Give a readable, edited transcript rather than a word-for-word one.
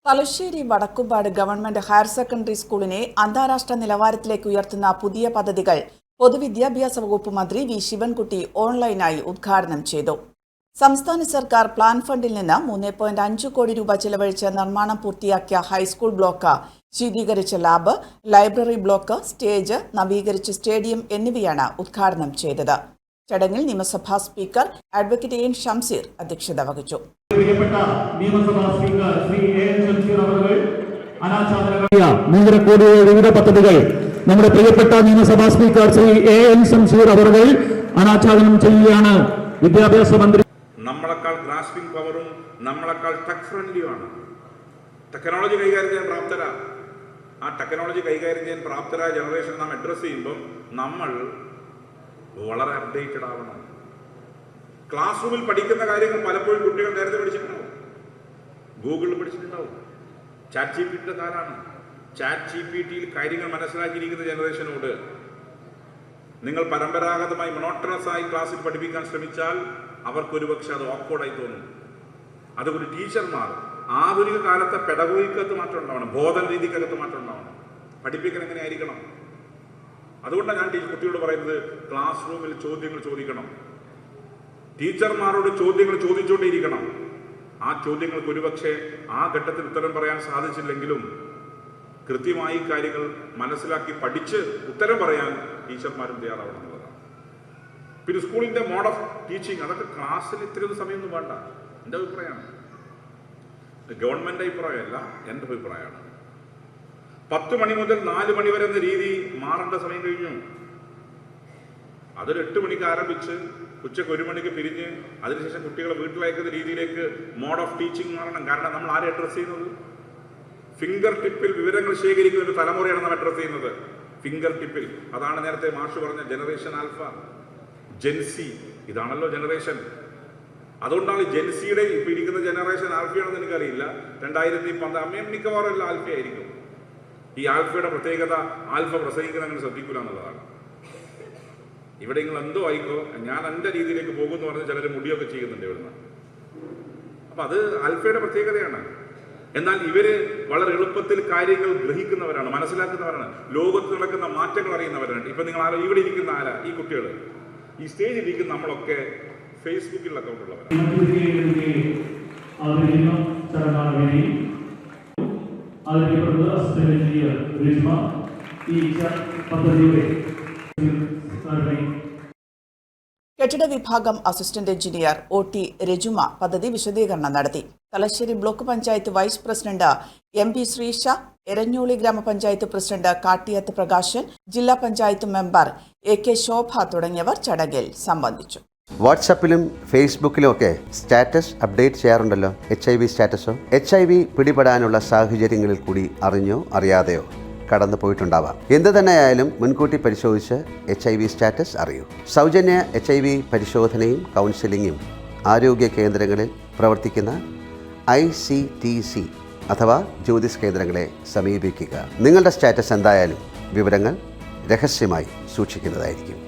Thalassery Vadakkumpad government higher secondary സ്കൂളിനെ അന്താരാഷ്ട്ര നിലവാരത്തിലേക്ക് ഉയർത്തുന്ന പുതിയ പദ്ധതികൾ പൊതുവിദ്യാഭ്യാസ വകുപ്പ് മന്ത്രി വി ശിവൻകുട്ടി ഓൺലൈനായി ഉദ്ഘാടനം ചെയ്തു. സംസ്ഥാന സർക്കാർ പ്ലാൻ ഫണ്ടിൽ നിന്ന് 3.5 കോടി രൂപ ചെലവഴിച്ച് നിർമ്മാണം പൂർത്തിയാക്കിയ ഹൈസ്കൂൾ ബ്ലോക്ക്, ശീതീകരിച്ച ലാബ്, ലൈബ്രറി ബ്ലോക്ക്, സ്റ്റേജ്, നവീകരിച്ച സ്റ്റേഡിയം എന്നിവയാണ് ഉദ്ഘാടനം ചെയ്തത്. ചടങ്ങിൽ നിയമസഭാ സ്പീക്കർ അഡ്വക്കേറ്റ് എൻ ഷംസീർ അധ്യക്ഷത വഹിച്ചു. വിവിധ പദ്ധതികൾ നമ്മുടെ പ്രിയപ്പെട്ട നിയമസഭാ speaker Shri A N Shamseer അവർ അനാച്ഛാദനം ചെയ്യുകയാണ്. വിദ്യാഭ്യാസ മന്ത്രി നമ്മളെക്കാൾ ഗ്രാസ്പിംഗ് പവറും നമ്മളെക്കാൾ ടെക് ഫ്രണ്ട്ലിയുമാണ്. ടെക്നോളജി കൈകാര്യം ചെയ്യാൻ പ്രാപ്തരാ. ആ ടെക്നോളജി കൈകാര്യം ചെയ്യാൻ പ്രാപ്തരായ ജനറേഷൻ നാം അഡ്രസ് ചെയ്യുമ്പോൾ നമ്മൾ വളരെ അപ്ഡേറ്റഡ് ആവണം. ക്ലാസ് റൂമിൽ പഠിക്കുന്ന കാര്യങ്ങൾ പലപ്പോഴും കുട്ടികൾ നേരത്തെ പഠിച്ചിട്ടുണ്ടാവും, ഗൂഗിളിൽ പഠിച്ചിട്ടുണ്ടാവും. ചാറ്റ് ജിപിടിയുടെ കാലാണ്. ചാറ്റ് ജിപിടിയിൽ കാര്യങ്ങൾ മനസ്സിലാക്കിയിരിക്കുന്ന ജനറേഷനോട് നിങ്ങൾ പരമ്പരാഗതമായി മൊണോട്ടണസ് ആയി ക്ലാസ്സിൽ പഠിപ്പിക്കാൻ ശ്രമിച്ചാൽ അവർക്കൊരുപക്ഷെ അത് ഓക്വേർഡായി തോന്നും. അതുകൊണ്ട് ടീച്ചർമാർ ആധുനിക കാലത്തെ പെഡഗോഗിക്കകത്ത് മാറ്റം ഉണ്ടാവണം, ബോധന രീതിക്കകത്ത് മാറ്റം ഉണ്ടാവണം. പഠിപ്പിക്കാൻ എങ്ങനെ ആയിരിക്കണം? അതുകൊണ്ടാണ് ഞാൻ കുട്ടിയോട് പറയുന്നത്, ക്ലാസ് റൂമിൽ ചോദ്യങ്ങൾ ചോദിക്കണം. ടീച്ചർമാരോട് ചോദ്യങ്ങൾ ചോദിച്ചുകൊണ്ടേയിരിക്കണം. ആ ചോദ്യങ്ങൾക്ക് ഒരുപക്ഷെ ആ ഘട്ടത്തിൽ ഉത്തരം പറയാൻ സാധിച്ചില്ലെങ്കിലും കൃത്യമായി കാര്യങ്ങൾ മനസ്സിലാക്കി പഠിച്ച് ഉത്തരം പറയാൻ ടീച്ചർമാരും തയ്യാറാവണം എന്നുള്ളതാണ്. പിന്നെ സ്കൂളിന്റെ മോഡ് ഓഫ് ടീച്ചിങ്, അതൊക്കെ ക്ലാസ്സിൽ ഇത്രയൊന്നും സമയമൊന്നും വേണ്ട. എൻ്റെ അഭിപ്രായമാണ്, ഗവൺമെന്റ് അഭിപ്രായമല്ല, എൻ്റെ അഭിപ്രായമാണ്. 10 മണി മുതൽ 4 മണി വരെ എന്ന രീതി മാറേണ്ട സമയം കഴിഞ്ഞു. അതൊരു 8 മണിക്ക് ആരംഭിച്ച് ഉച്ചയ്ക്ക് 1 മണിക്ക് പിരിഞ്ഞ് അതിനുശേഷം കുട്ടികളെ വീട്ടിലയക്കുന്ന രീതിയിലേക്ക് മോഡ് ഓഫ് ടീച്ചിങ് മാറണം. കാരണം നമ്മൾ ആരെ അഡ്രസ് ചെയ്യുന്നത്? ഫിംഗർ ടിപ്പിൽ വിവരങ്ങൾ ശേഖരിക്കുന്ന ഒരു തലമുറയാണ് നാം അഡ്രസ് ചെയ്യുന്നത്. ഫിംഗർ ടിപ്പിൽ. അതാണ് നേരത്തെ മാഷ് പറഞ്ഞ ജനറേഷൻ ആൽഫ, ജെൻസി. ഇതാണല്ലോ ജനറേഷൻ. അതുകൊണ്ടാണ് ജെൻസിയുടെ ഇപ്പം ഇരിക്കുന്ന ജനറേഷൻ ആൽഫയാണെന്ന് എനിക്കറിയില്ല. 2010 മിക്കവാറും എല്ലാം ആൽഫയായിരിക്കും. ഈ ആൽഫയുടെ പ്രത്യേകത, ആൽഫ പ്രസംഗിക്കുന്ന അങ്ങനെ ശ്രദ്ധിക്കില്ല എന്നുള്ളതാണ്. ഇവിടെ നിങ്ങൾ എന്തോ ആയിക്കോ, ഞാൻ എൻ്റെ രീതിയിലേക്ക് പോകുമെന്ന് പറഞ്ഞ് ചിലർ മുടിയൊക്കെ ചെയ്യുന്നുണ്ട് ഇവിടുന്ന്. അപ്പം അത് ആൽഫയുടെ പ്രത്യേകതയാണ്. എന്നാൽ ഇവര് വളരെ എളുപ്പത്തിൽ കാര്യങ്ങൾ ഗ്രഹിക്കുന്നവരാണ്, മനസ്സിലാക്കുന്നവരാണ്, ലോകത്ത് നടക്കുന്ന മാറ്റങ്ങൾ അറിയുന്നവരാണ്. ഇപ്പം നിങ്ങൾ ഇവിടെ ഇരിക്കുന്ന ആരാ? ഈ കുട്ടികൾ, ഈ സ്റ്റേജിൽ ഇരിക്കുന്ന നമ്മളൊക്കെ ഫേസ്ബുക്കിൽ അക്കൗണ്ട് ഉള്ളവരാണ്. കെട്ടിട വിഭാഗം അസിസ്റ്റന്റ് എഞ്ചിനീയർ OT രജുമ പദ്ധതി വിശദീകരണം നടത്തി. Thalassery block panchayat vice president MP Sreesha, Eranholi ഗ്രാമപഞ്ചായത്ത് പ്രസിഡന്റ് കാട്ടിയത്ത് പ്രകാശൻ, ജില്ലാ പഞ്ചായത്ത് മെമ്പർ AK ശോഭ തുടങ്ങിയവർ ചടങ്ങിൽ സംബന്ധിച്ചു. വാട്സാപ്പിലും ഫേസ്ബുക്കിലും ഒക്കെ സ്റ്റാറ്റസ് അപ്ഡേറ്റ് ചെയ്യാറുണ്ടല്ലോ. HIV സ്റ്റാറ്റസോ? HIV പിടിപെടാനുള്ള സാഹചര്യങ്ങളിൽ കൂടി അറിഞ്ഞോ അറിയാതെയോ കടന്നു പോയിട്ടുണ്ടാവാം. എന്ത് തന്നെയായാലും മുൻകൂട്ടി പരിശോധിച്ച് HIV സ്റ്റാറ്റസ് അറിയൂ. സൗജന്യ HIV പരിശോധനയും കൗൺസിലിങ്ങും ആരോഗ്യ കേന്ദ്രങ്ങളിൽ പ്രവർത്തിക്കുന്ന ICTC അഥവാ ജ്യോതിസ് കേന്ദ്രങ്ങളെ സമീപിക്കുക. നിങ്ങളുടെ സ്റ്റാറ്റസ് എന്തായാലും വിവരങ്ങൾ രഹസ്യമായി സൂക്ഷിക്കുന്നതായിരിക്കും.